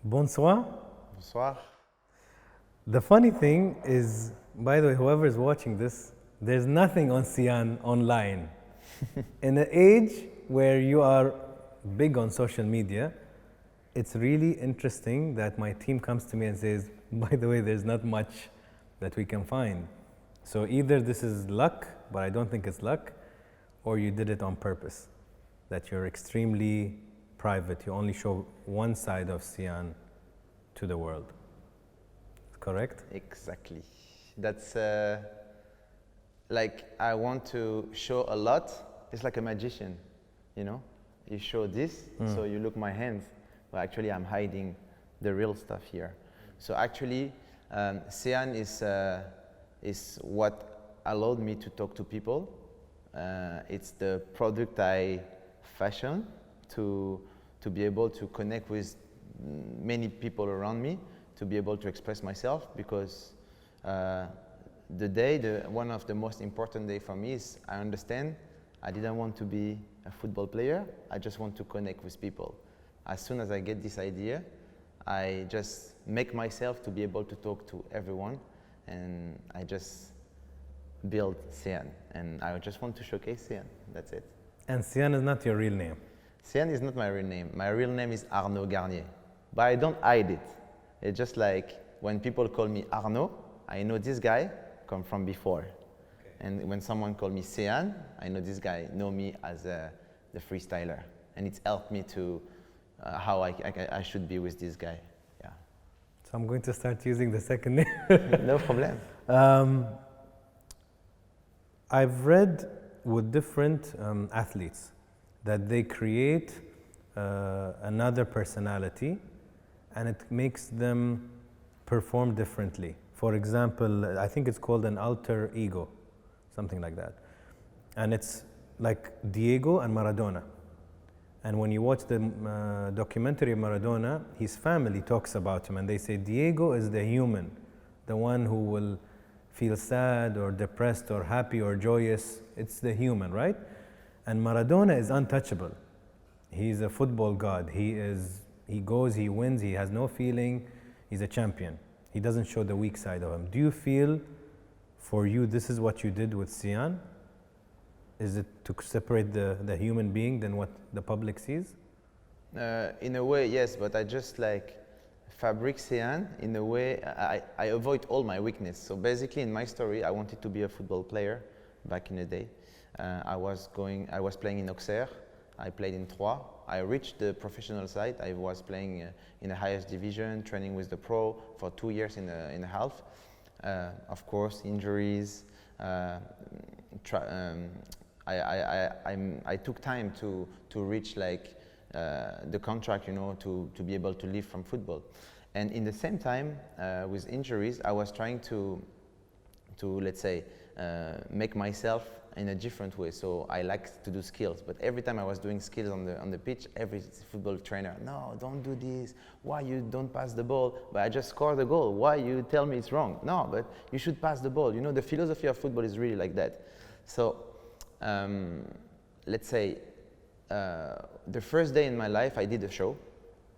Bonsoir. Bonsoir. The funny thing is, by the way, whoever is watching this, there's nothing on Séan online. In an age where you are big on social media, it's really interesting that my team comes to me and says, by the way, there's not much that we can find. So either this is luck, but I don't think it's luck, or you did it on purpose, that you're extremely private. You only show one side of Séan to the world. Correct? Exactly. That's like I want to show a lot. It's like a magician, you know? You show this, so you look my hands, but actually I'm hiding the real stuff here. So actually, Séan is what allowed me to talk to people. It's the product I fashion to be able to connect with many people around me, to be able to express myself, because one of the most important day for me is I understand I didn't want to be a football player, I just want to connect with people. As soon as I get this idea, I just make myself to be able to talk to everyone, and I just build Séan, and I just want to showcase Séan, that's it. And Séan is not your real name? Séan is not my real name. My real name is Arnaud Garnier, but I don't hide it. It's just like when people call me Arnaud, I know this guy come from before. Okay. And when someone call me Séan, I know this guy know me as the freestyler. And it's helped me to how I should be with this guy. Yeah. So I'm going to start using the second name. No problem. I've read with different athletes that they create another personality and it makes them perform differently. For example, I think it's called an alter ego, something like that. And it's like Diego and Maradona. And when you watch the documentary of Maradona, his family talks about him and they say Diego is the human, the one who will feel sad or depressed or happy or joyous. It's the human, right? And Maradona is untouchable. He's a football god. He goes, he wins, he has no feeling. He's a champion. He doesn't show the weak side of him. Do you feel, for you, this is what you did with Séan? Is it to separate the human being than what the public sees? In a way, yes, but I just like fabric Séan in a way. I avoid all my weakness. So basically, in my story, I wanted to be a football player back in the day. I was playing in Auxerre. I played in Troyes. I reached the professional side. I was playing in the highest division, training with the pro for 2 years and a half. Of course, injuries. I took time to reach like the contract, you know, to be able to live from football. And in the same time, with injuries, I was trying to let's say, make myself in a different way. So I like to do skills, but every time I was doing skills on the pitch, every football trainer, no, don't do this. Why you don't pass the ball? But I just scored the goal. Why you tell me it's wrong? No, but you should pass the ball. You know, the philosophy of football is really like that. So let's say the first day in my life, I did a show.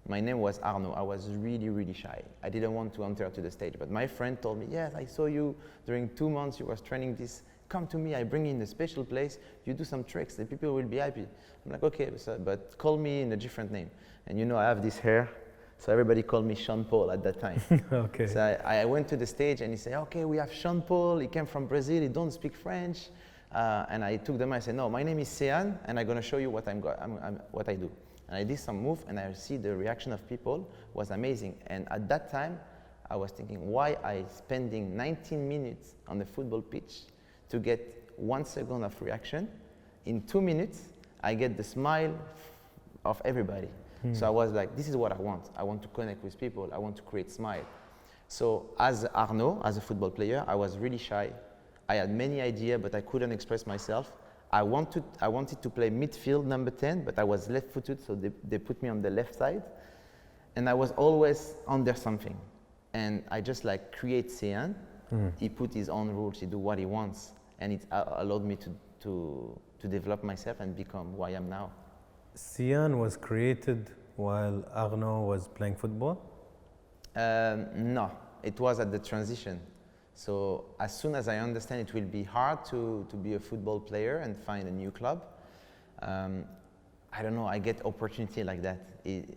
My name was Arnaud. I was really, really shy. I didn't want to enter to the stage, but my friend told me, yes, I saw you during 2 months, you was training this. Come to me, I bring you in a special place, you do some tricks, the people will be happy. I'm like, okay, but call me in a different name. And you know, I have this hair, so everybody called me Sean Paul at that time. Okay. So I went to the stage and he said, okay, we have Sean Paul, he came from Brazil, he don't speak French. And I took them, I said, no, my name is Séan, and I'm gonna show you what what I do. And I did some move, and I see the reaction of people was amazing. And at that time, I was thinking, why I spending 19 minutes on the football pitch to get 1 second of reaction? In 2 minutes, I get the smile of everybody. So I was like, this is what I want. I want to connect with people. I want to create smile. So as Arnaud, as a football player, I was really shy. I had many ideas, but I couldn't express myself. I wanted to play midfield number 10, but I was left-footed, so they put me on the left side. And I was always under something. And I just like create Séan. He put his own rules, he do what he wants. And it allowed me to develop myself and become who I am now. Séan was created while Arnaud was playing football? No, it was at the transition. So as soon as I understand it will be hard to be a football player and find a new club, I don't know, I get opportunity like that.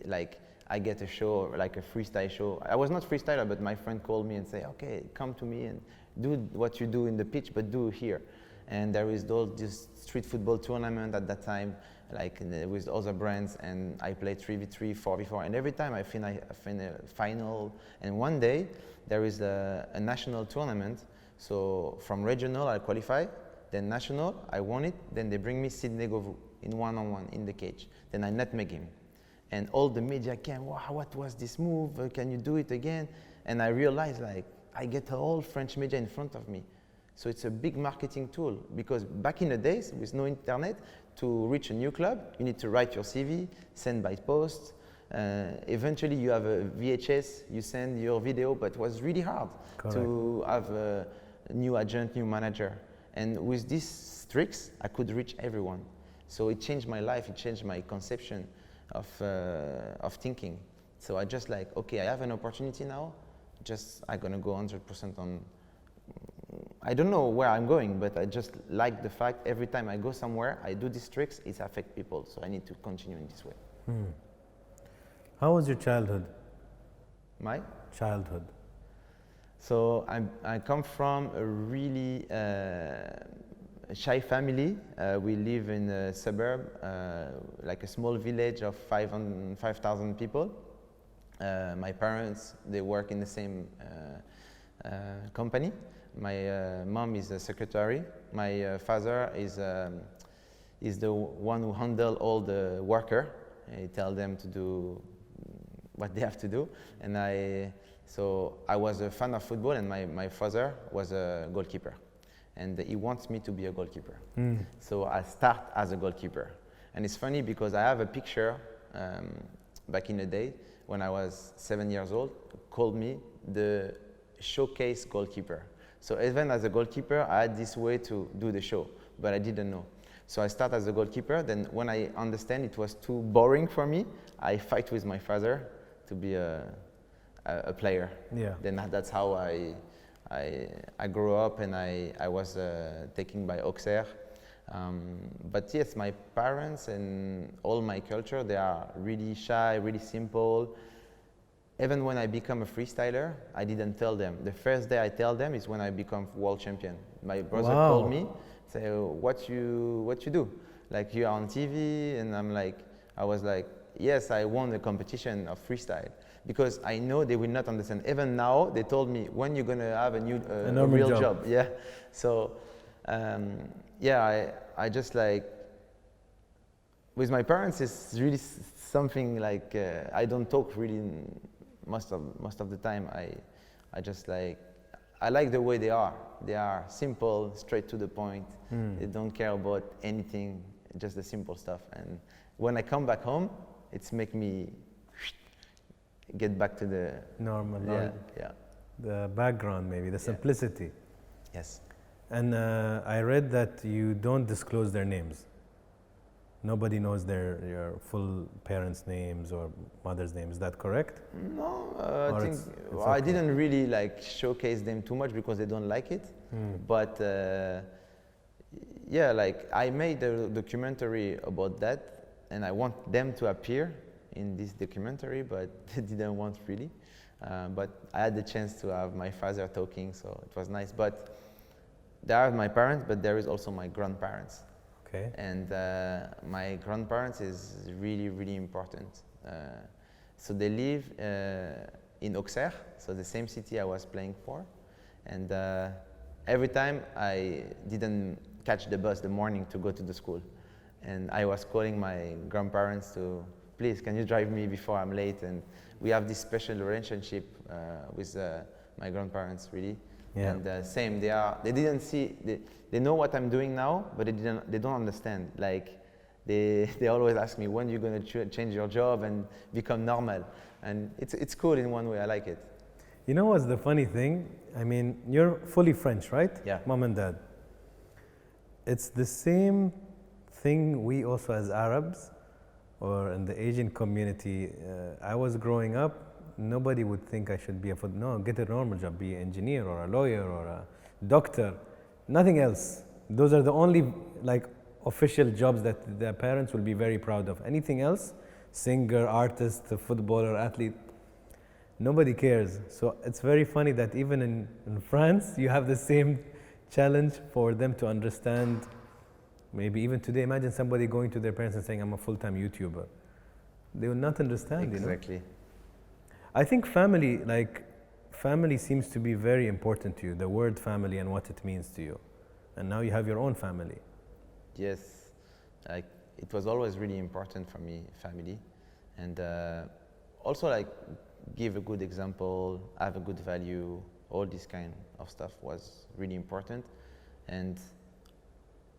Like I get a show, like a freestyle show. I was not freestyler, but my friend called me and say, okay, come to me and do what you do in the pitch, but do here. And there is this street football tournament at that time, like with other brands, and I played 3v3, 4v4, and every time I finish a final. And one day there is a national tournament. So from regional I qualify, then national I won it. Then they bring me Sydney Govou in one-on-one in the cage. Then I nutmeg him, and all the media came. Wow, what was this move? Can you do it again? And I realized like I get a whole French media in front of me. So it's a big marketing tool, because back in the days with no internet, to reach a new club, you need to write your CV, send by post. Eventually you have a VHS, you send your video, but it was really hard to have a new agent, new manager. And with these tricks, I could reach everyone. So it changed my life, it changed my conception of thinking. So I just like, okay, I have an opportunity now, I'm gonna go 100% on. I don't know where I'm going, but I just like the fact every time I go somewhere, I do these tricks, it affects people. So I need to continue in this way. How was your childhood? My childhood? So I come from a really shy family. We live in a suburb, like a small village of 5,000 people. My parents, they work in the same company. My mom is a secretary. My father is the one who handles all the worker. He tells them to do what they have to do. And so I was a fan of football, and my father was a goalkeeper. And he wants me to be a goalkeeper. So I start as a goalkeeper. And it's funny because I have a picture back in the day when I was 7 years old, called me the showcase goalkeeper. So even as a goalkeeper, I had this way to do the show, but I didn't know. So I start as a goalkeeper, then when I understand it was too boring for me, I fight with my father to be a player. Yeah. Then that's how I grew up, and I was taken by Auxerre. But yes, my parents and all my culture, they are really shy, really simple. Even when I become a freestyler, I didn't tell them. The first day I tell them is when I become world champion. My brother called me, say, what you do? Like, you are on TV, and I was like, yes, I won the competition of freestyle. Because I know they will not understand. Even now, they told me, when you're gonna have a real job. Yeah. So, I just like, with my parents, it's really something like, I don't talk really most of the time. I just like, I like the way they are. They are simple, straight to the point. They don't care about anything, just the simple stuff. And when I come back home, it's make me get back to the normal. Yeah. The background, maybe the simplicity. Yes. And I read that you don't disclose their names. Nobody knows your full parents' names or mother's name. Is that correct? No, I think I didn't really like showcase them too much because they don't like it. But like I made a documentary about that, and I want them to appear in this documentary, but they didn't want really. But I had the chance to have my father talking, so it was nice. But there are my parents, but there is also my grandparents. Okay. And my grandparents is really, really important. So they live in Auxerre, so the same city I was playing for. And every time I didn't catch the bus the morning to go to the school. And I was calling my grandparents to, please, can you drive me before I'm late? And we have this special relationship with my grandparents, really. Yeah. And same, they didn't see, they know what I'm doing now, but they don't understand. Like, they always ask me, when are you going to change your job and become normal? And it's cool in one way, I like it. You know what's the funny thing? I mean, you're fully French, right? Yeah. Mom and dad. It's the same thing we also as Arabs, or in the Asian community. I was growing up, nobody would think I should be a no, get a normal job, be an engineer or a lawyer or a doctor, nothing else. Those are the only like official jobs that the parents will be very proud of. Anything else, singer, artist, footballer, athlete, nobody cares. So it's very funny that even in France, you have the same challenge for them to understand. Maybe even today, imagine somebody going to their parents and saying, I'm a full-time YouTuber. They will not understand, Exactly. You know? I think family, like, family seems to be very important to you, the word family and what it means to you. And now you have your own family. Yes, like, it was always really important for me, family. And also, like, give a good example, have a good value, all this kind of stuff was really important. And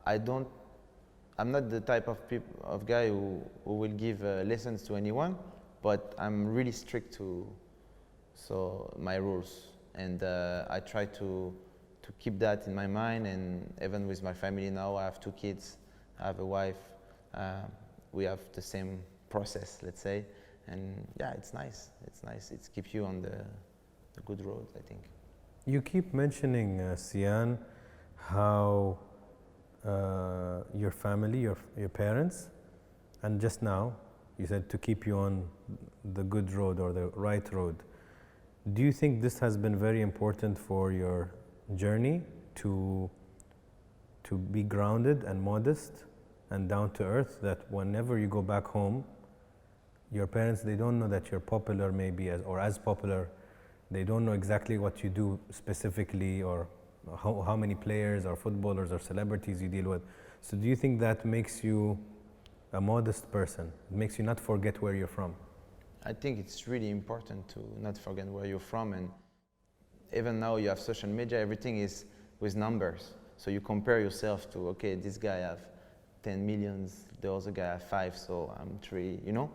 I'm not the type of guy who will give lessons to anyone, but I'm really strict to my rules. And I try to keep that in my mind, and even with my family now, I have 2 kids, I have a wife, we have the same process, let's say. And yeah, it's nice. It keeps you on the good road, I think. You keep mentioning, Sian, how your family, your parents, and just now you said to keep you on the good road or the right road. Do you think this has been very important for your journey to be grounded and modest and down to earth, that whenever you go back home, your parents, they don't know that you're popular maybe as popular. They don't know exactly what you do specifically or how many players or footballers or celebrities you deal with. So do you think that makes you a modest person? It makes you not forget where you're from? I think it's really important to not forget where you're from. And even now you have social media, everything is with numbers. So you compare yourself to, okay, this guy have 10 millions, the other guy have 5, so I'm 3, you know?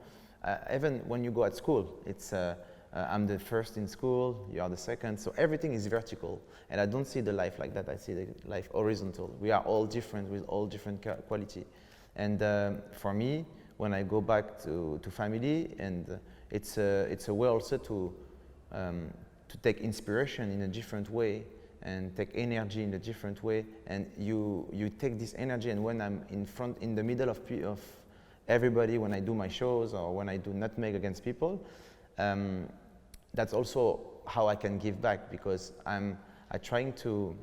Even when you go at school, it's I'm the first in school, you are the second, so everything is vertical. And I don't see the life like that, I see the life horizontal. We are all different with all different quality. And for me, when I go back to family, and it's a way also to take inspiration in a different way and take energy in a different way. And you take this energy, and when I'm in the middle of everybody, when I do my shows or when I do nutmeg against people, that's also how I can give back, because I'm trying to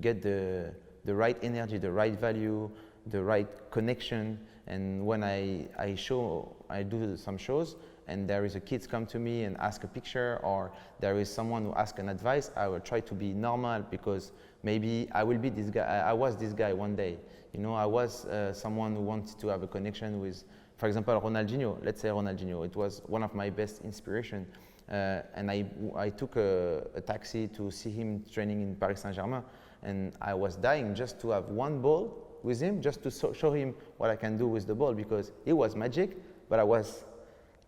get the right energy, the right value, the right connection. And when I do some shows, and there is a kid come to me and ask a picture, or there is someone who asks an advice, I will try to be normal, because maybe I will be this guy. I was this guy one day. You know, I was someone who wanted to have a connection with, for example, Ronaldinho. Let's say Ronaldinho. It was one of my best inspiration. And I took a taxi to see him training in Paris Saint-Germain, and I was dying just to have one ball with him, just to show him what I can do with the ball, because it was magic, but I was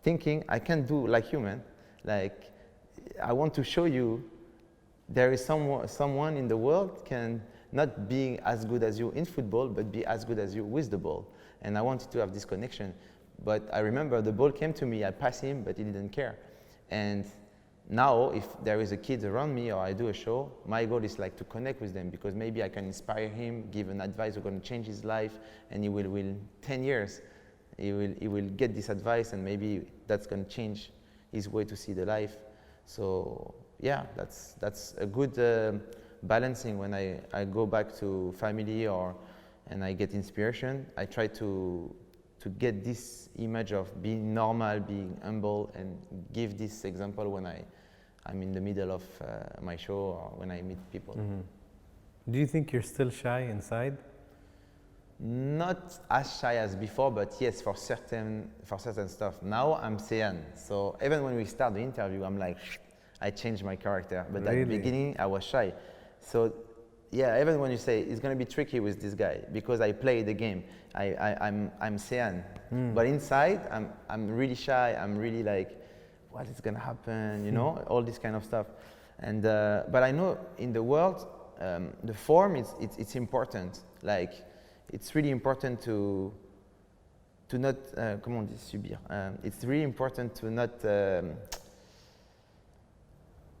thinking I can't do like you, man. Like, I want to show you there is someone in the world can not be as good as you in football, but be as good as you with the ball. And I wanted to have this connection. But I remember the ball came to me, I passed him, but he didn't care. And now, if there is a kid around me or I do a show, my goal is like to connect with them, because maybe I can inspire him, give an advice who's going to change his life, and he will 10 years, he will get this advice, and maybe that's going to change his way to see the life. So yeah, that's a good balancing. When I go back to family and I get inspiration, I try to get this image of being normal, being humble, and give this example when I'm in the middle of my show or when I meet people. Mm-hmm. Do you think you're still shy inside? Not as shy as before, but yes, for certain stuff. Now I'm Séan, so even when we start the interview, I'm like, I changed my character. But really? At the beginning, I was shy. So yeah, even when you say it's going to be tricky with this guy, because I play the game, I'm Séan. But inside, I'm really shy. I'm really like, what is going to happen? You know, all this kind of stuff. And but I know in the world, the form it's important. Like, it's really important to not comment on dit subir. It's really important to not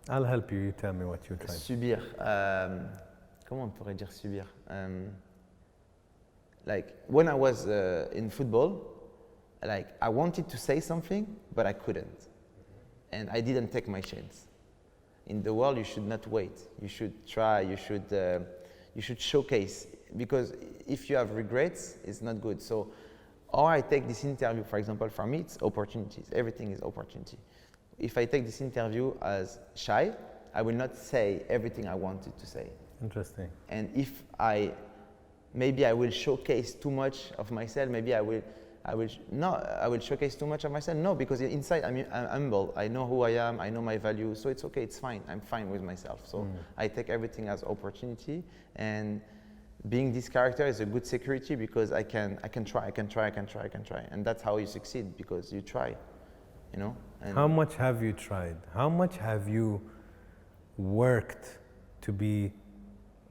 I'll help you. You tell me what you tried. Subir. Comment on pourrait dire subir? Like when I was in football, like I wanted to say something, but I couldn't, and I didn't take my chance. In the world, you should not wait. You should try. You should showcase, because if you have regrets, it's not good. So, or I take this interview, for example, for me, it's opportunities. Everything is opportunity. If I take this interview as shy, I will not say everything I wanted to say. Interesting. And if maybe I will showcase too much of myself, maybe I will showcase too much of myself. No, because inside I'm humble. I know who I am. I know my value. So it's okay. It's fine. I'm fine with myself. So I take everything as opportunity. And being this character is a good security, because I can try. And that's how you succeed, because you try. You know. And how much have you tried? How much have you worked to be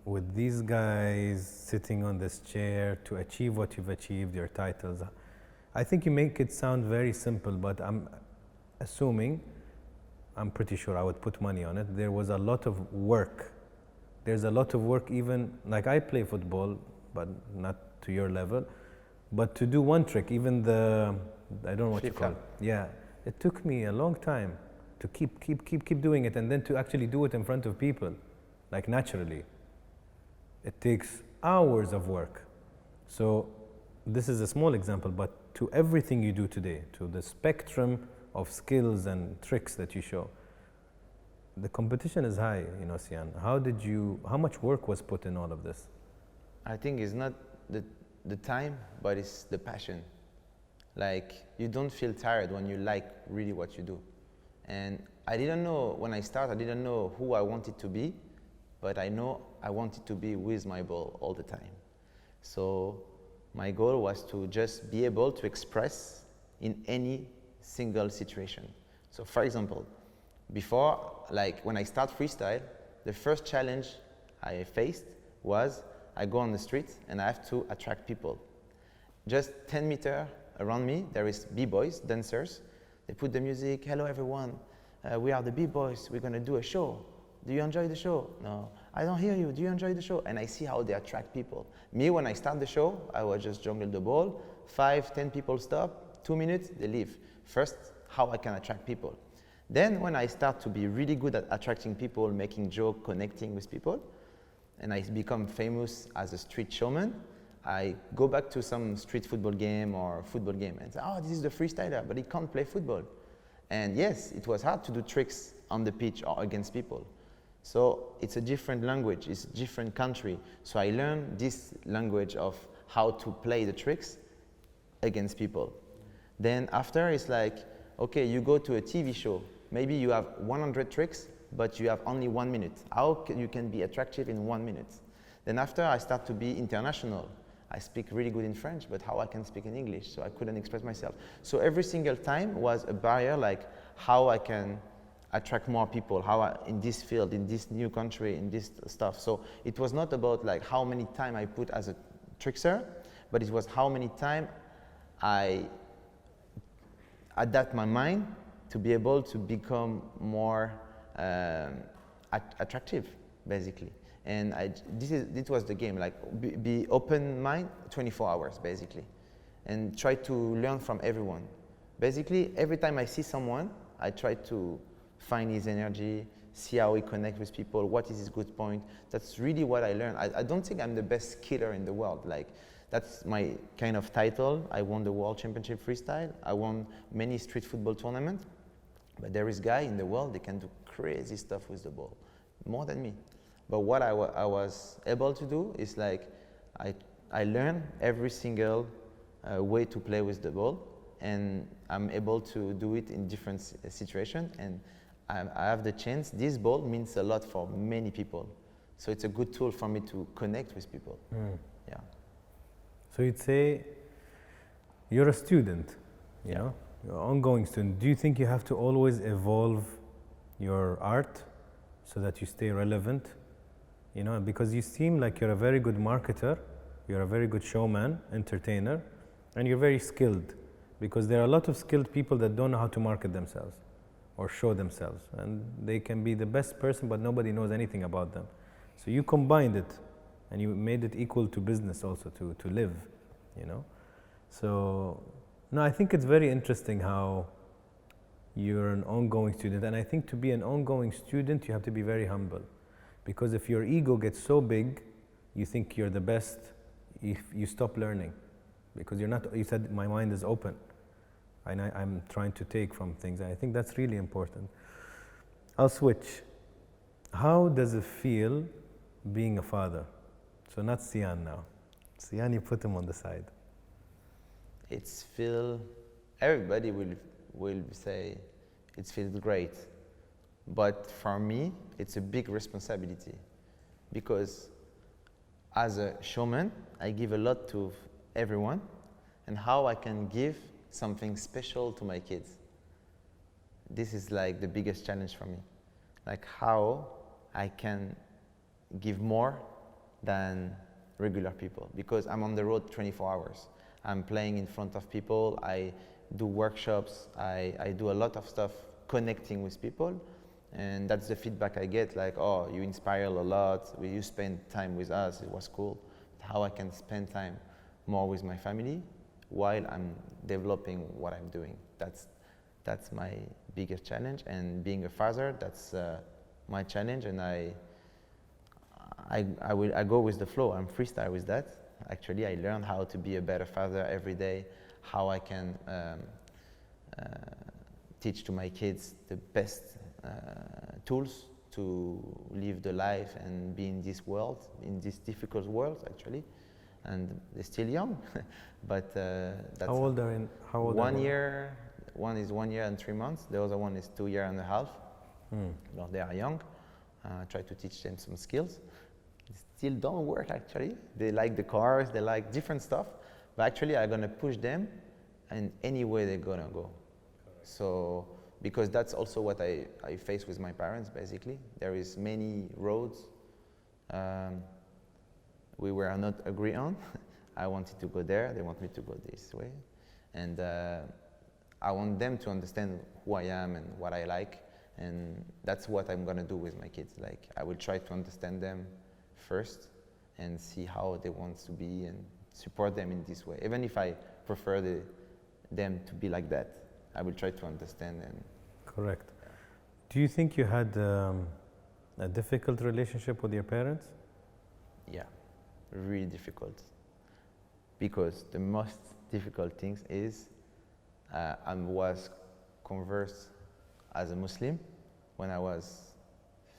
with these guys sitting on this chair to achieve what you've achieved, your titles? I think you make it sound very simple, but I'm assuming, I'm pretty sure I would put money on it, there was a lot of work. There's a lot of work, even, like I play football, but not to your level, but to do one trick, even I don't know what you call it. Yeah, it took me a long time to keep doing it, and then to actually do it in front of people, like naturally. It takes hours of work. So this is a small example, but to everything you do today, to the spectrum of skills and tricks that you show, the competition is high, you know, Séan. How much work was put in all of this? I think it's not the time, but it's the passion. Like, you don't feel tired when you like really what you do. And I didn't know, when I started, I didn't know who I wanted to be, but I know I wanted to be with my ball all the time. So my goal was to just be able to express in any single situation. So for example, before, like when I start freestyle, the first challenge I faced was I go on the street and I have to attract people. Just 10 meters around me, there is b-boys, dancers. They put the music, hello everyone, we are the b-boys, we're gonna do a show. Do you enjoy the show? No. I don't hear you. Do you enjoy the show? And I see how they attract people. Me, when I start the show, I would just jungle the ball. 5, 10 people stop. 2 minutes, they leave. First, how I can attract people. Then, when I start to be really good at attracting people, making jokes, connecting with people, and I become famous as a street showman, I go back to some street football game or football game and say, oh, this is the freestyler, but he can't play football. And yes, it was hard to do tricks on the pitch or against people. So it's a different language, it's a different country. So I learned this language of how to play the tricks against people. Then after, it's like, okay, you go to a TV show. Maybe you have 100 tricks, but you have only 1 minute. How you can be attractive in 1 minute? Then after, I start to be international. I speak really good in French, but how I can speak in English? So I couldn't express myself. So every single time was a barrier, like how I can attract more people, in this field, in this new country, in this stuff. So it was not about like how many time I put as a trickster, but it was how many time I adapt my mind to be able to become more attractive, basically. And this was the game, like be open mind 24 hours, basically. And try to learn from everyone. Basically, every time I see someone, I try to find his energy, see how he connects with people, what is his good point. That's really what I learned. I don't think I'm the best skiller in the world. Like, that's my kind of title. I won the World Championship Freestyle. I won many street football tournaments. But there is guy in the world that can do crazy stuff with the ball, more than me. But what I was able to do is like, I learned every single way to play with the ball, and I'm able to do it in different situations. And I have the chance. This ball means a lot for many people, so it's a good tool for me to connect with people. Yeah. So you'd say you're a student, you know, you're an ongoing student. Do you think you have to always evolve your art so that you stay relevant? You know, because you seem like you're a very good marketer, you're a very good showman, entertainer, and you're very skilled. Because there are a lot of skilled people that don't know how to market themselves. or show themselves. And they can be the best person, but nobody knows anything about them. So you combined it, and you made it equal to business also, to live, you know. So, no, I think it's very interesting how you're an ongoing student. And I think to be an ongoing student, you have to be very humble. Because if your ego gets so big, you think you're the best, if you stop learning. Because you're not, you said my mind is open. And I'm trying to take from things. And I think that's really important. I'll switch. How does it feel being a father? So not Séan now. Séan, you put him on the side. It's feel, everybody will say it feels great. But for me, it's a big responsibility. Because as a showman, I give a lot to everyone. And how I can give something special to my kids. This is like the biggest challenge for me. Like how I can give more than regular people, because I'm on the road 24 hours. I'm playing in front of people, I do workshops, I do a lot of stuff connecting with people, and that's the feedback I get, like, oh, you inspire a lot, you spend time with us, it was cool. How I can spend time more with my family while I'm developing what I'm doing. That's my biggest challenge, and being a father, that's my challenge, and I go with the flow. I'm freestyle with that. Actually, I learn how to be a better father every day, how I can teach to my kids the best tools to live the life and be in this world, in this difficult world, actually. And they're still young, but that's... How old are you? How old 1 year, one is 1 year and 3 months, the other one is 2 years and a half. Well, they are young. I try to teach them some skills. They still don't work, actually. They like the cars, they like different stuff, but actually I'm gonna push them in any way they're gonna go. So, because that's also what I face with my parents, basically. There is many roads we were not agree on. I wanted to go there, they want me to go this way. And I want them to understand who I am and what I like. And that's what I'm gonna do with my kids. Like, I will try to understand them first and see how they want to be and support them in this way. Even if I prefer them to be like that, I will try to understand them. Correct. Do you think you had a difficult relationship with your parents? Yeah, really difficult. Because the most difficult thing is I was converted as a Muslim when I was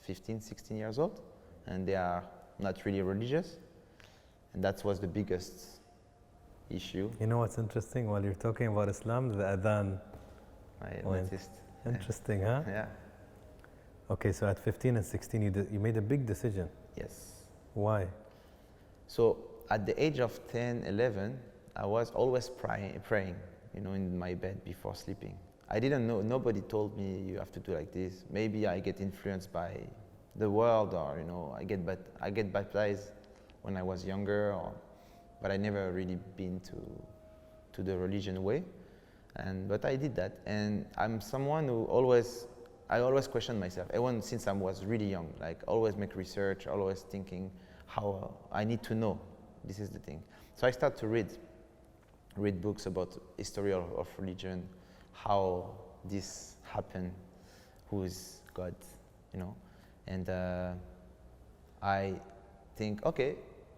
15, 16 years old, and they are not really religious, and that was the biggest issue. You know what's interesting? While you're talking about Islam, the adhan I went. noticed. Interesting, huh? Yeah. Okay, so at 15 and 16, you made a big decision. Yes. Why? So at the age of 10, 11, I was always praying, you know, in my bed before sleeping. I didn't know, nobody told me you have to do like this. Maybe I get influenced by the world, or, you know, I get baptized when I was younger, but I never really been to the religion way. But I did that, and I'm someone who I always question myself, even since I was really young, like always make research, always thinking how I need to know, this is the thing. So I start to read books about history of religion, how this happened, who is God, you know. And I think, okay,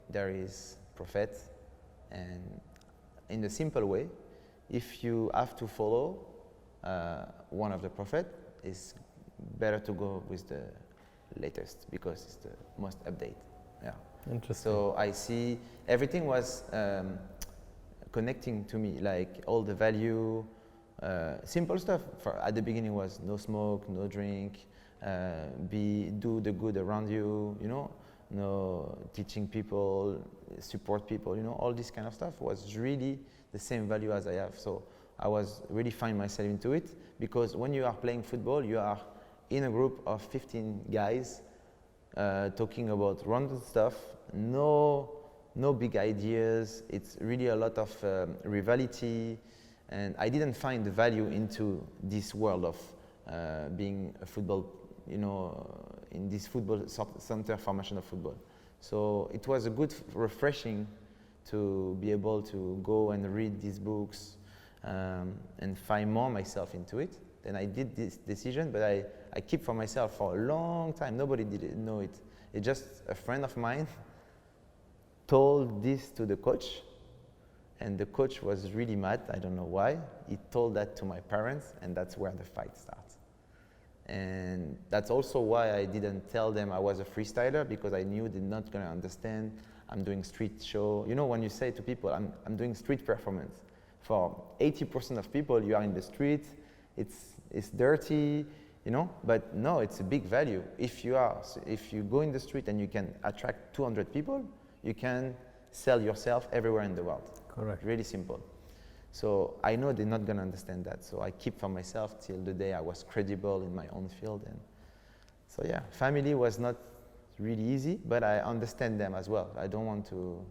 there is prophet, and in a simple way, if you have to follow one of the prophet, it's better to go with the latest because it's the most update. Yeah. Interesting. So I see everything was connecting to me, like all the value, simple stuff. At the beginning was no smoke, no drink, do the good around you, you know, no teaching people, support people, you know, all this kind of stuff was really the same value as I have. So I was really find myself into it, because when you are playing football, you are in a group of 15 guys talking about random stuff, no big ideas. It's really a lot of rivalry, and I didn't find the value into this world of being a football, in this football center formation of football. So it was a good refreshing to be able to go and read these books and find more myself into it. Then I did this decision, but I keep for myself for a long time. Nobody did know it. It's just a friend of mine told this to the coach, and the coach was really mad. I don't know why. He told that to my parents, and that's where the fight starts. And that's also why I didn't tell them I was a freestyler, because I knew they're not going to understand. I'm doing street show. You know, when you say to people, I'm doing street performance, for 80% of people, you are in the street, it's dirty, but no, it's a big value. If you go in the street and you can attract 200 people, you can sell yourself everywhere in the world. Correct. Really simple. So I know they're not going to understand that. So I keep for myself till the day I was credible in my own field. And so yeah, family was not really easy, but I understand them as well. I don't want to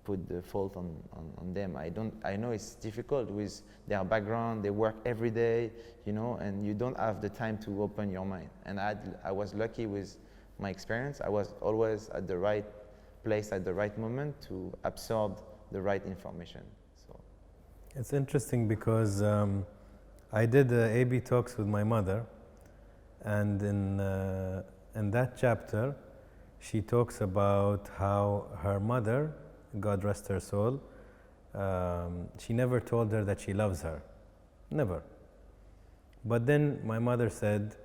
put the fault on them. I know it's difficult with their background. They work every day, and you don't have the time to open your mind. And I was lucky with my experience. I was always at the right place at the right moment to absorb the right information. So it's interesting because I did A/B talks with my mother, and in that chapter, she talks about how her mother, God rest her soul, she never told her that she loves her, never. But then my mother said,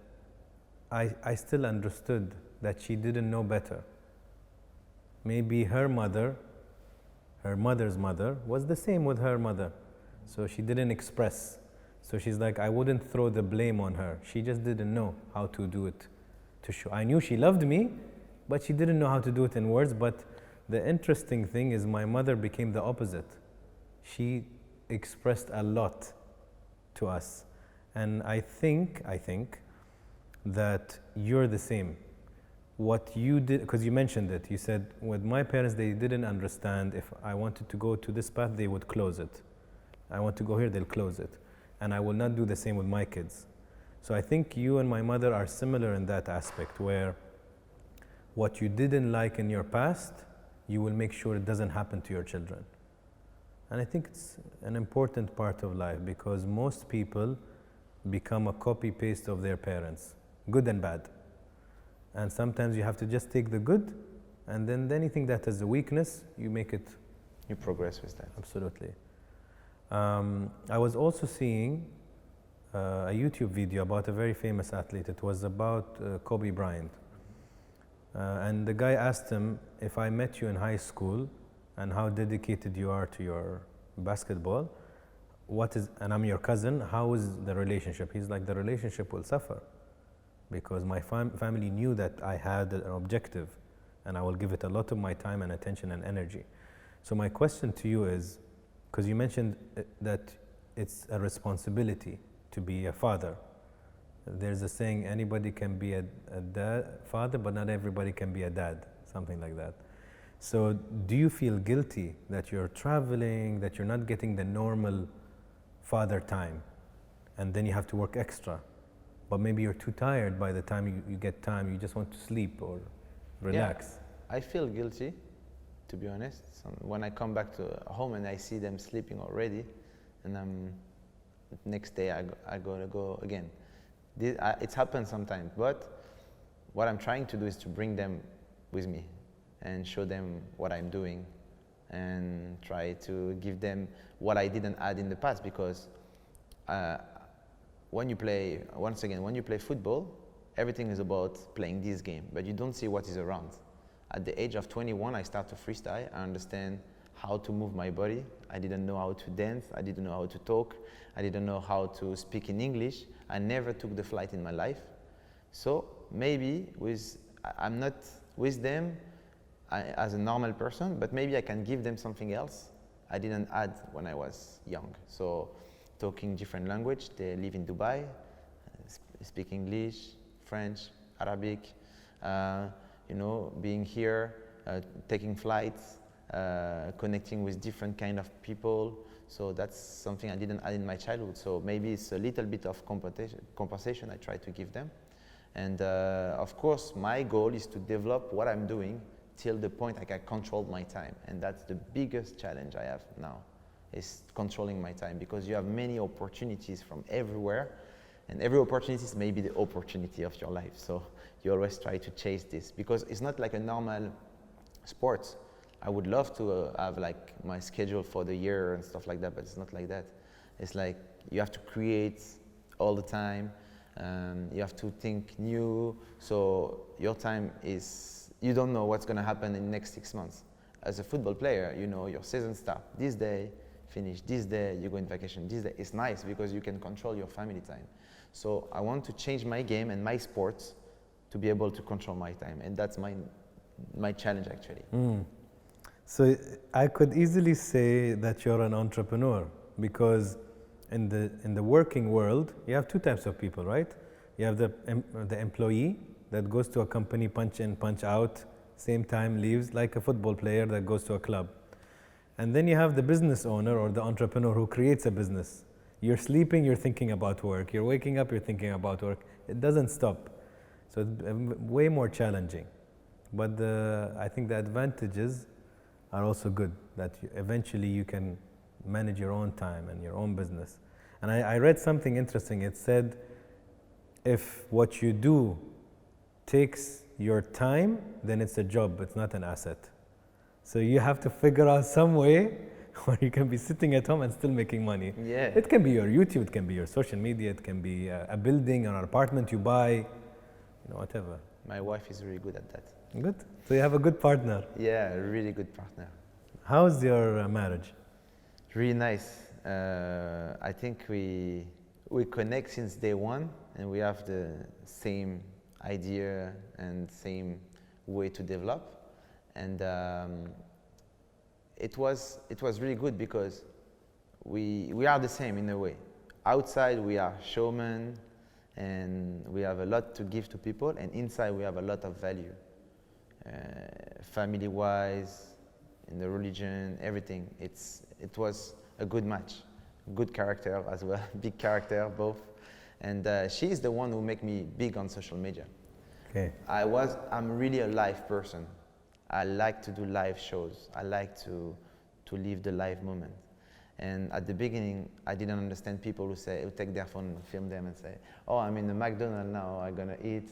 I still understood that she didn't know better. Maybe her mother's mother was the same with her mother. So she didn't express. So she's like, I wouldn't throw the blame on her. She just didn't know how to do it to show. I knew she loved me, but she didn't know how to do it in words. But the interesting thing is my mother became the opposite. She expressed a lot to us. And I think that you're the same. What you did, because you mentioned it, you said, with my parents, they didn't understand. If I wanted to go to this path, they would close it. I want to go here, they'll close it. And I will not do the same with my kids. So I think you and my mother are similar in that aspect, where what you didn't like in your past, you will make sure it doesn't happen to your children. And I think it's an important part of life, because most people become a copy-paste of their parents, good and bad. And sometimes you have to just take the good, and then anything that has a weakness, you make it. You progress with that. Absolutely. I was also seeing a YouTube video about a very famous athlete. It was about Kobe Bryant. And the guy asked him, if I met you in high school and how dedicated you are to your basketball, and I'm your cousin, how is the relationship? He's like, the relationship will suffer, because my family knew that I had an objective and I will give it a lot of my time and attention and energy. So my question to you is, because you mentioned that it's a responsibility to be a father. There's a saying, anybody can be a father, but not everybody can be a dad, something like that. So do you feel guilty that you're traveling, that you're not getting the normal father time, and then you have to work extra? But maybe you're too tired by the time you get time, you just want to sleep or relax. Yeah, I feel guilty, to be honest. So when I come back to home and I see them sleeping already, and next day I go again. It's happened sometimes, but what I'm trying to do is to bring them with me and show them what I'm doing and try to give them what I didn't add in the past, because when you play football, everything is about playing this game, but you don't see what is around. At the age of 21, I start to freestyle. I understand how to move my body. I didn't know how to dance. I didn't know how to talk. I didn't know how to speak in English. I never took the flight in my life. So maybe I'm not with them as a normal person, but maybe I can give them something else I didn't add when I was young. So talking different language. They live in Dubai, speak English, French, Arabic, being here, taking flights, connecting with different kind of people. So that's something I didn't add in my childhood. So maybe it's a little bit of compensation I try to give them. And of course, my goal is to develop what I'm doing till the point I can control my time. And that's the biggest challenge I have now, is controlling my time, because you have many opportunities from everywhere, and every opportunity is maybe the opportunity of your life. So you always try to chase this, because it's not like a normal sport. I would love to have like my schedule for the year and stuff like that, but it's not like that. It's like you have to create all the time. You have to think new. So your time is, you don't know what's going to happen in the next 6 months. As a football player, you know your season start this day, finish this day, you go on vacation this day. It's nice because you can control your family time. So I want to change my game and my sports to be able to control my time, and that's my challenge actually. So I could easily say that you're an entrepreneur, because in the working world you have two types of people, right? You have the employee that goes to a company, punch in, punch out, same time leaves, like a football player that goes to a club. And then you have the business owner or the entrepreneur who creates a business. You're sleeping, you're thinking about work. You're waking up, you're thinking about work. It doesn't stop. So it's way more challenging. But I think the advantages are also good, that eventually you can manage your own time and your own business. And I read something interesting. It said, if what you do takes your time, then it's a job, it's not an asset. So you have to figure out some way where you can be sitting at home and still making money. Yeah. It can be your YouTube, it can be your social media, it can be a building or an apartment you buy, you know, whatever. My wife is really good at that. Good. So you have a good partner. Yeah, a really good partner. How's your marriage? Really nice. I think we connect since day one, and we have the same idea and same way to develop. And it was really good because we are the same in a way. Outside we are showmen, and we have a lot to give to people, and inside we have a lot of value. Family-wise, in the religion, everything. It was a good match. Good character as well, big character both. And she's the one who made me big on social media. Okay. I'm really a live person. I like to do live shows. I like to live the live moment. And at the beginning, I didn't understand people who take their phone and film them and say, oh, I'm in the McDonald's now, I'm gonna eat,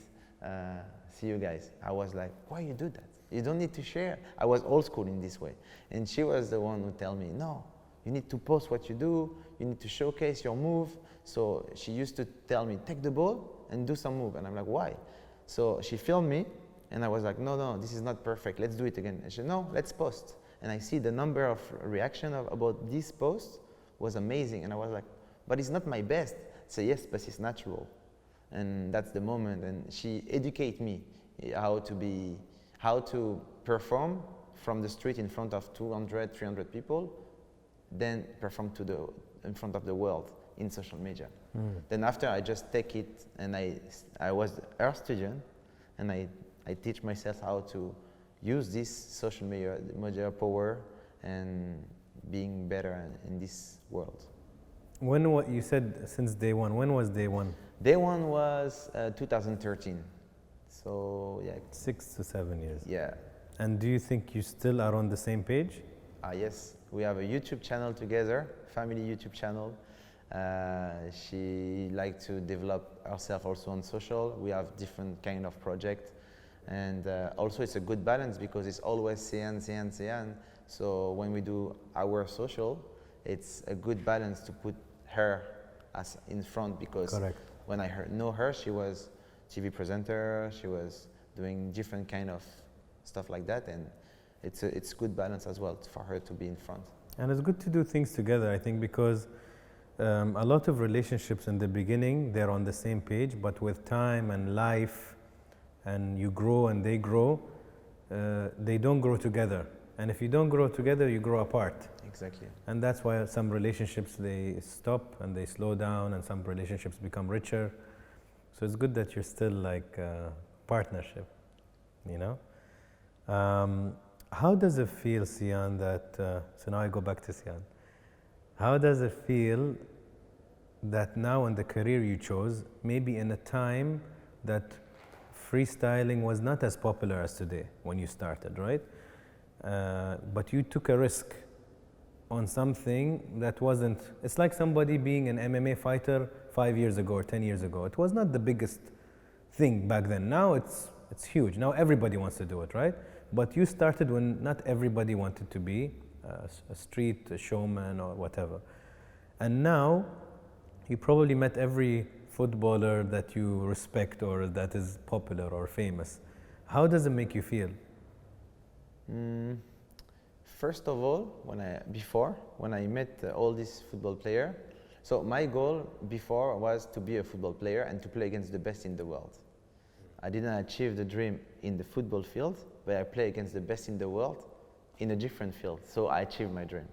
see you guys. I was like, why you do that? You don't need to share. I was old school in this way. And she was the one who told me, no, you need to post what you do, you need to showcase your move. So she used to tell me, take the ball and do some move. And I'm like, why? So she filmed me, and I was like, no, this is not perfect, let's do it again. And she said, no, let's post. And I see the number of reaction about this post was amazing. And I was like, but it's not my best. I said, yes, but it's natural. And that's the moment. And she educated me how to perform from the street in front of 200, 300 people, then perform in front of the world in social media. Then after, I just take it, and I was her student, and I teach myself how to use this social media power and being better in this world. What you said since day one, when was day one? Day one was 2013. So yeah. 6 to 7 years. Yeah. And do you think you still are on the same page? Yes, we have a YouTube channel together, family YouTube channel. She likes to develop herself also on social. We have different kind of projects. And also it's a good balance because it's always Séan. So when we do our social, it's a good balance to put her as in front, because Correct. When I know her, she was TV presenter, she was doing different kind of stuff like that, and it's good balance as well for her to be in front. And it's good to do things together, I think, because a lot of relationships in the beginning, they're on the same page, but with time and life, and you grow and they grow, they don't grow together. And if you don't grow together, you grow apart. Exactly. And that's why some relationships, they stop and they slow down, and some relationships become richer. So it's good that you're still like a partnership, you know? How does it feel, Séan, that, so now I go back to Séan. How does it feel that now in the career you chose, maybe in a time that freestyling was not as popular as today when you started, right? But you took a risk on something that wasn't, it's like somebody being an MMA fighter 5 years ago or 10 years ago. It was not the biggest thing back then. Now it's huge. Now everybody wants to do it, right? But you started when not everybody wanted to be a street a showman or whatever. And now you probably met every footballer that you respect or that is popular or famous. How does it make you feel? First of all, when I met all these football players, so my goal before was to be a football player and to play against the best in the world. I didn't achieve the dream in the football field, but I play against the best in the world in a different field. So I achieved my dream.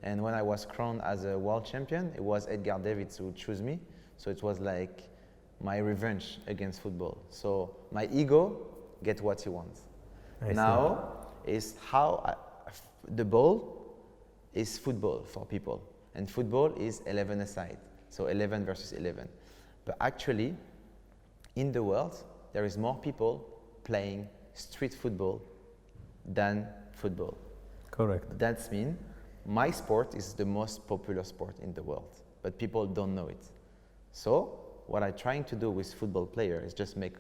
And when I was crowned as a world champion, it was Edgar Davids who chose me. So it was like my revenge against football. So my ego gets what he wants. Now is how the ball is football for people. And football is 11 aside. So 11 versus 11. But actually, in the world, there is more people playing street football than football. Correct. That means my sport is the most popular sport in the world, but people don't know it. So what I'm trying to do with football players is just make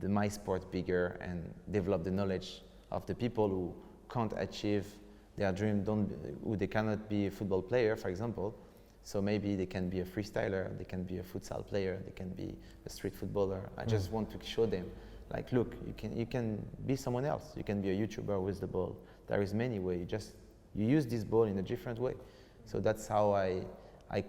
my sport bigger and develop the knowledge of the people who can't achieve their dream, who they cannot be a football player, for example. So maybe they can be a freestyler, they can be a futsal player, they can be a street footballer. I just want to show them, like, look, you can be someone else. You can be a YouTuber with the ball. There is many ways. You use this ball in a different way. So that's how I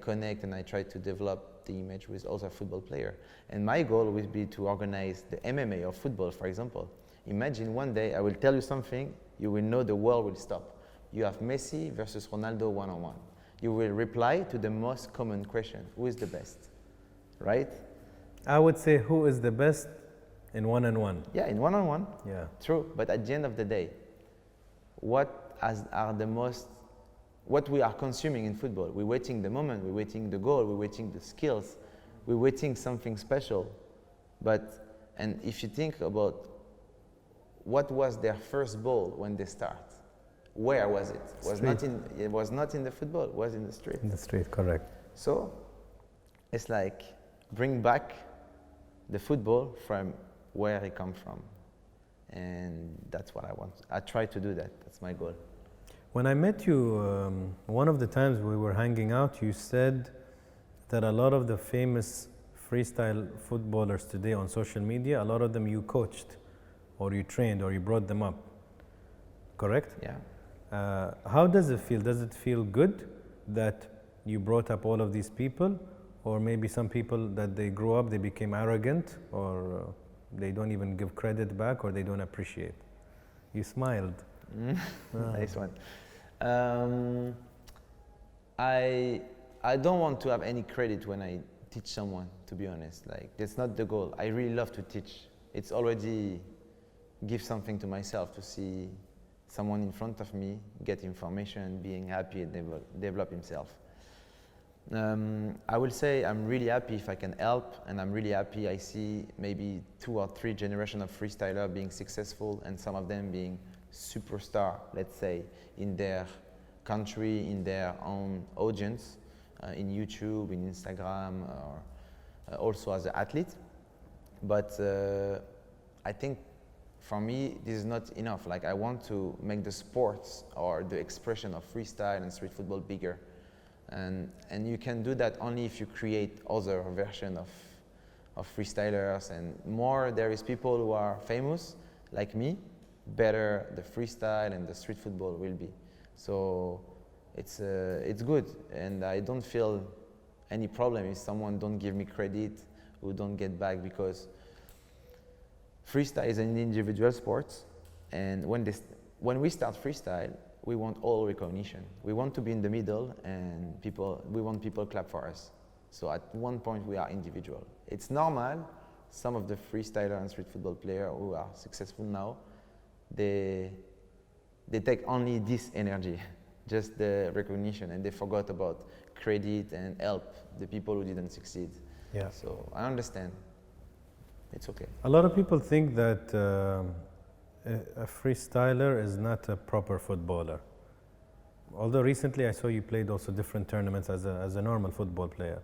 connect and I try to develop the image with other football players. And my goal would be to organize the MMA of football, for example. Imagine one day I will tell you something, you will know the world will stop. You have Messi versus Ronaldo one-on-one. You will reply to the most common question, who is the best, right? I would say who is the best in one-on-one. Yeah, in one-on-one. Yeah. True, but at the end of the day, what we are consuming in football? We're waiting the moment, we're waiting the goal, we're waiting the skills, we're waiting something special. And if you think about what was their first ball when they start, where was it? It was not in the football, it was in the street. In the street, correct. So it's like bring back the football from where it comes from. And that's what I want. I try to do that. That's my goal. When I met you, one of the times we were hanging out, you said that a lot of the famous freestyle footballers today on social media, a lot of them you coached or you trained or you brought them up, correct? Yeah. How does it feel? Does it feel good that you brought up all of these people, or maybe some people that they grew up, they became arrogant, or they don't even give credit back, or they don't appreciate? You smiled. Nice one. I don't want to have any credit when I teach someone, to be honest. Like, that's not the goal. I really love to teach. It's already give something to myself to see someone in front of me get information, being happy and develop himself. I will say I'm really happy if I can help, and I'm really happy I see maybe 2 or 3 generations of freestylers being successful and some of them being superstar, let's say, in their country, in their own audience, in YouTube, in Instagram, or also as an athlete. But I think for me, this is not enough. Like, I want to make the sports or the expression of freestyle and street football bigger. And you can do that only if you create other version of freestylers, and more there is people who are famous like me, better the freestyle and the street football will be. So it's good, and I don't feel any problem if someone don't give me credit, who don't get back, because freestyle is an individual sport, and when we start freestyle, we want all recognition. We want to be in the middle, and we want people clap for us. So at one point we are individual. It's normal. Some of the freestyler and street football players who are successful now, they take only this energy. just the recognition, and they forgot about credit and help the people who didn't succeed. Yeah. So I understand. It's okay. A lot of people think that a freestyler is not a proper footballer. Although recently I saw you played also different tournaments as a normal football player.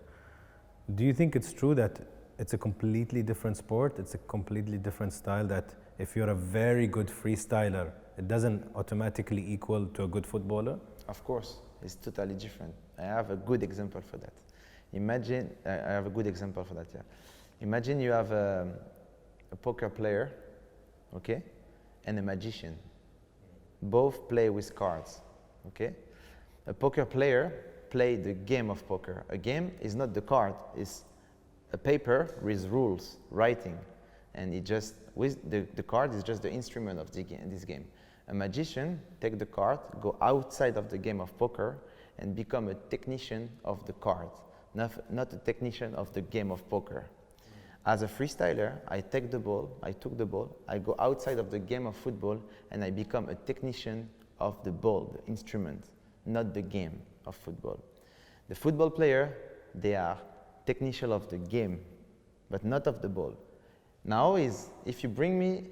Do you think it's true that it's a completely different sport, it's a completely different style, that if you're a very good freestyler, it doesn't automatically equal to a good footballer? Of course, it's totally different. I have a good example for that. Imagine, I have a good example for that, yeah. Imagine you have a poker player, okay, and a magician. Both play with cards, okay? A poker player plays the game of poker. A game is not the card, it's a paper with rules, writing, and it just, with the card is just the instrument of this game. A magician take the card, go outside of the game of poker, and become a technician of the card, not a technician of the game of poker. As a freestyler, I took the ball, I go outside of the game of football, and I become a technician of the ball, the instrument, not the game of football. The football player, they are technician of the game, but not of the ball. Now if you bring me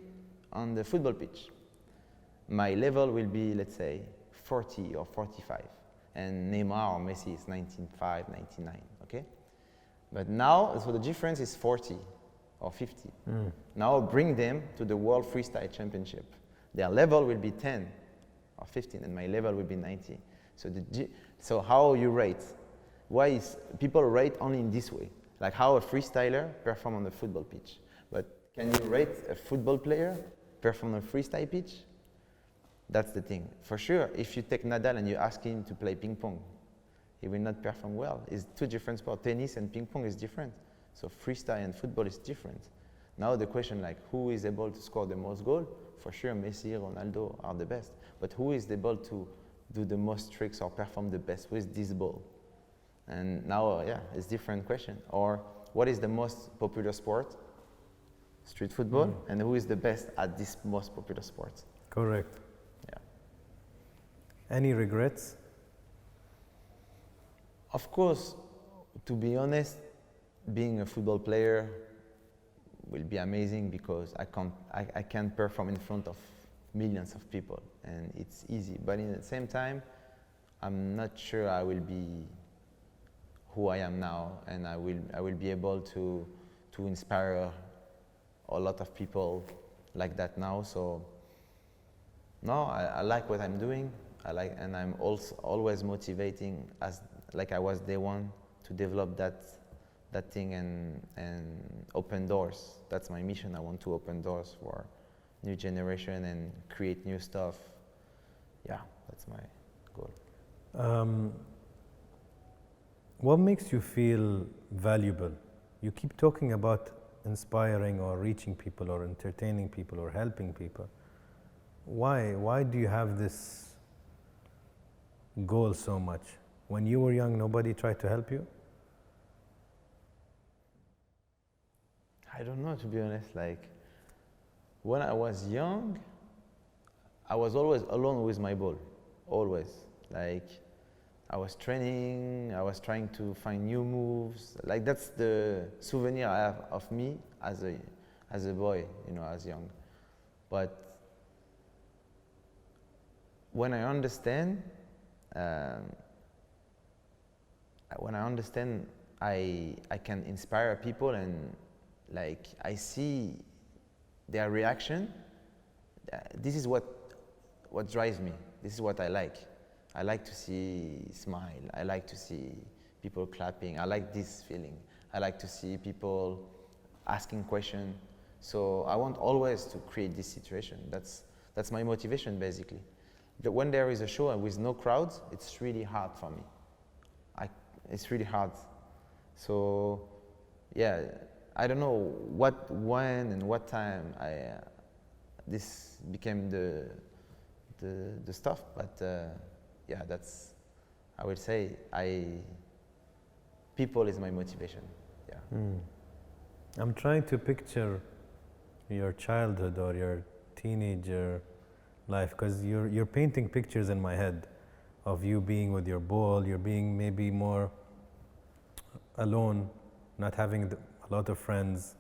on the football pitch, my level will be, let's say, 40 or 45, and Neymar or Messi is 95, 99, okay? But now, so the difference is 40 or 50. Now bring them to the World Freestyle Championship. Their level will be 10 or 15, and my level will be 90. So how you rate? Why is people rate only in this way? Like how a freestyler perform on the football pitch. But can you rate a football player perform on a freestyle pitch? That's the thing. For sure, if you take Nadal and you ask him to play ping pong, he will not perform well. It's two different sports. Tennis and ping pong is different. So freestyle and football is different. Now the question, like, who is able to score the most goal? For sure, Messi, Ronaldo are the best. But who is able to do the most tricks or perform the best with this ball? And now, yeah, it's a different question. Or what is the most popular sport? Street football. And who is the best at this most popular sport? Correct. Yeah. Any regrets? Of course, to be honest, being a football player will be amazing because I can perform in front of millions of people and it's easy. But at the same time, I'm not sure I will be who I am now, and I will be able to inspire a lot of people like that now. So no, I like what I'm doing. And I'm also always motivating, as like I was day one, to develop that thing and open doors. That's my mission. I want to open doors for new generation and create new stuff. Yeah, that's my goal. What makes you feel valuable? You keep talking about inspiring or reaching people or entertaining people or helping people. Why do you have this goal so much? When you were young, nobody tried to help you? I don't know, to be honest. Like, when I was young, I was always alone with my ball, always. Like, I was training, I was trying to find new moves. Like, that's the souvenir I have of me as a boy, you know, as young. But when I understand, I can inspire people, and like I see their reaction. This is what drives me. This is what I like. I like to see smile. I like to see people clapping. I like this feeling. I like to see people asking questions. So I want always to create this situation. That's my motivation, basically. When there is a show with no crowds, it's really hard for me. It's really hard. So, yeah, I don't know when, and what time this became the stuff, but yeah, I would say people is my motivation. Yeah. I'm trying to picture your childhood or your teenager life, because you're painting pictures in my head of you being with your ball, you're being maybe more alone, not having a lot of friends,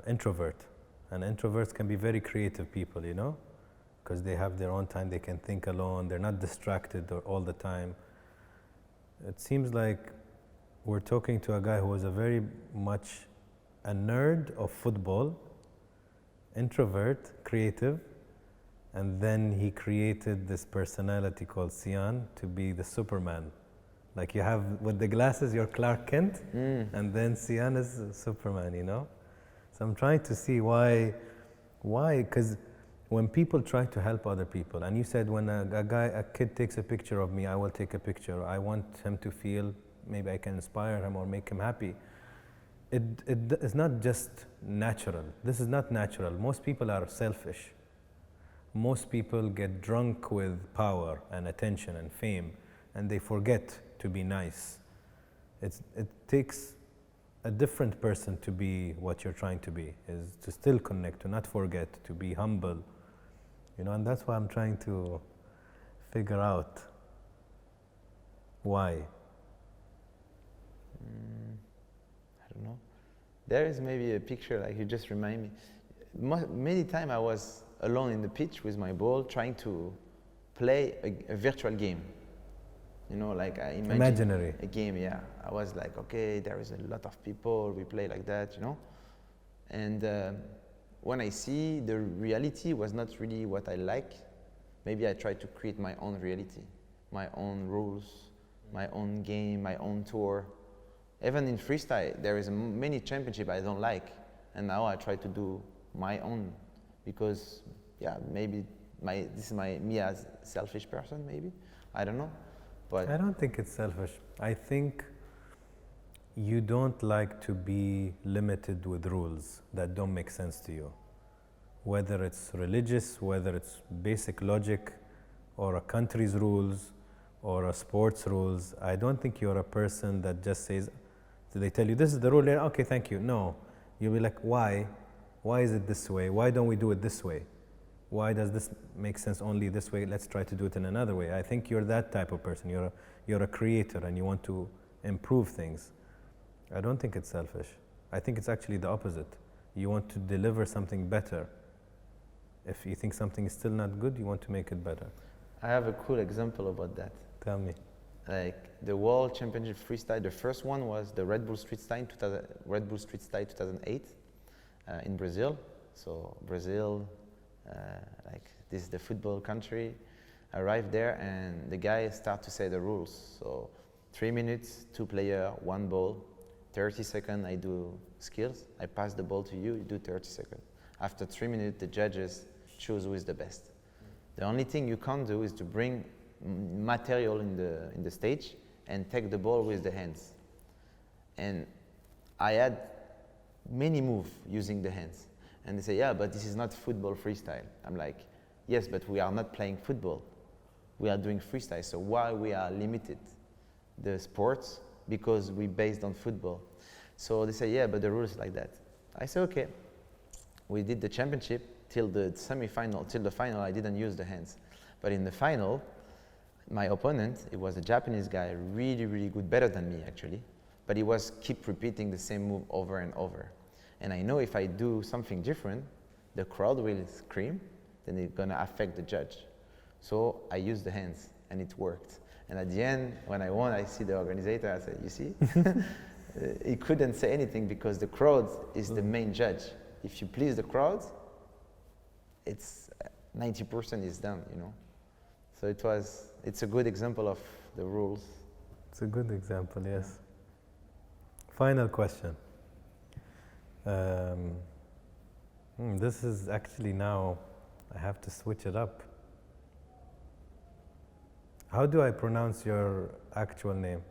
introvert. And introverts can be very creative people, you know, because they have their own time, they can think alone, they're not distracted all the time. It seems like we're talking to a guy who was a very much a nerd of football, introvert, creative, and then he created this personality called Séan to be the Superman. Like you have, with the glasses, you're Clark Kent, and then Séan is Superman, you know? So I'm trying to see why, because when people try to help other people, and you said when a kid takes a picture of me, I will take a picture. I want him to feel, maybe I can inspire him or make him happy. It's not just natural. This is not natural. Most people are selfish. Most people get drunk with power and attention and fame, and they forget to be nice. It takes a different person to be what you're trying to be, is to still connect, to not forget, to be humble. You know, and that's why I'm trying to figure out why. I don't know. There is maybe a picture, like you just remind me. Many times I was alone in the pitch with my ball trying to play a virtual game. You know, like I imagine Imaginary. a game, yeah. I was like, okay, there is a lot of people, we play like that, you know. And when I see the reality was not really what I like, maybe I try to create my own reality, my own rules, my own game, my own tour. Even in freestyle, there is many championship I don't like, and now I try to do my own, because yeah, maybe this is me as selfish person, maybe, I don't know, but I don't think it's selfish. I think you don't like to be limited with rules that don't make sense to you, whether it's religious, whether it's basic logic, or a country's rules, or a sport's rules. I don't think you're a person that just says, so they tell you this is the rule, okay, thank you. No, you'll be like, why? Why is it this way? Why don't we do it this way? Why does this make sense only this way? Let's try to do it in another way. I think you're that type of person. You're a creator and you want to improve things. I don't think it's selfish. I think it's actually the opposite. You want to deliver something better. If you think something is still not good, you want to make it better. I have a cool example about that. Tell me. Like the World Championship Freestyle, the first one was the Red Bull Street Style 2008 in Brazil. So Brazil, like this is the football country. I arrived there and the guy started to say the rules. So 3 minutes, 2 players, 1 ball, 30 seconds I do skills. I pass the ball to you, you do 30 seconds. After 3 minutes, the judges choose who is the best. The only thing you can't do is to bring material in the stage and take the ball with the hands. And I had many moves using the hands. And they say, yeah, but this is not football freestyle. I'm like, yes, but we are not playing football. We are doing freestyle, so why we are limited the sports? Because we based on football. So they say, yeah, but the rules like that. I say, okay. We did the championship till the semi-final, till the final, I didn't use the hands. But in the final, my opponent, it was a Japanese guy, really, really good, better than me actually, but he was keep repeating the same move over and over. And I know if I do something different, the crowd will scream, then it's gonna affect the judge. So I used the hands and it worked. And at the end, when I won, I see the organizer, I said, you see? He couldn't say anything because the crowd is the main judge. If you please the crowd, it's 90% is done, you know? So it's a good example of the rules. It's a good example, yes. Final question. This is actually now, I have to switch it up. How do I pronounce your actual name?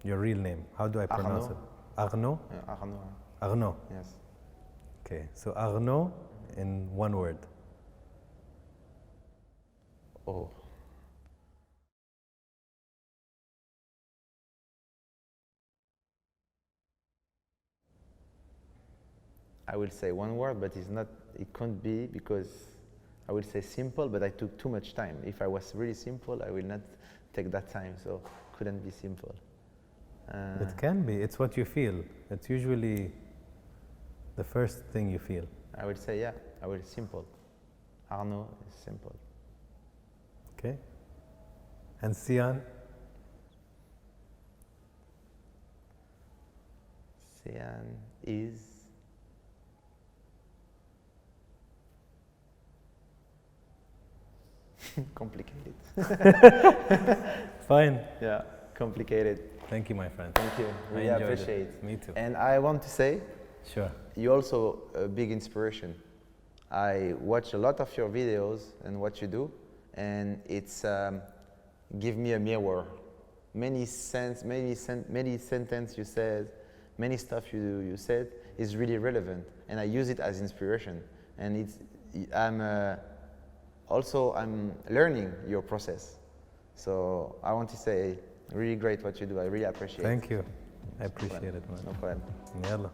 Your real name? How do I pronounce it? Arnaud? Yeah, Arnaud. Arnaud. Yes. Okay, so Arnaud in one word. Oh. I will say one word, but it's not, it can't be because I will say simple, but I took too much time. If I was really simple, I will not take that time, so couldn't be simple. It can be. It's what you feel. It's usually the first thing you feel. I would say, yeah, I will simple. Arnaud is simple. Okay. And Séan? Séan is complicated. Fine. Yeah, complicated. Thank you, my friend. Thank you. I Really enjoyed appreciate it. Me too. And I want to say, Sure. you're also a big inspiration. I watch a lot of your videos and what you do, and it's give me a mirror. Many sentences you said, many stuff you said is really relevant, and I use it as inspiration. And I'm learning your process. So I want to say, really great what you do. I really appreciate it. Thank you. I appreciate it, man. No problem. Yalla.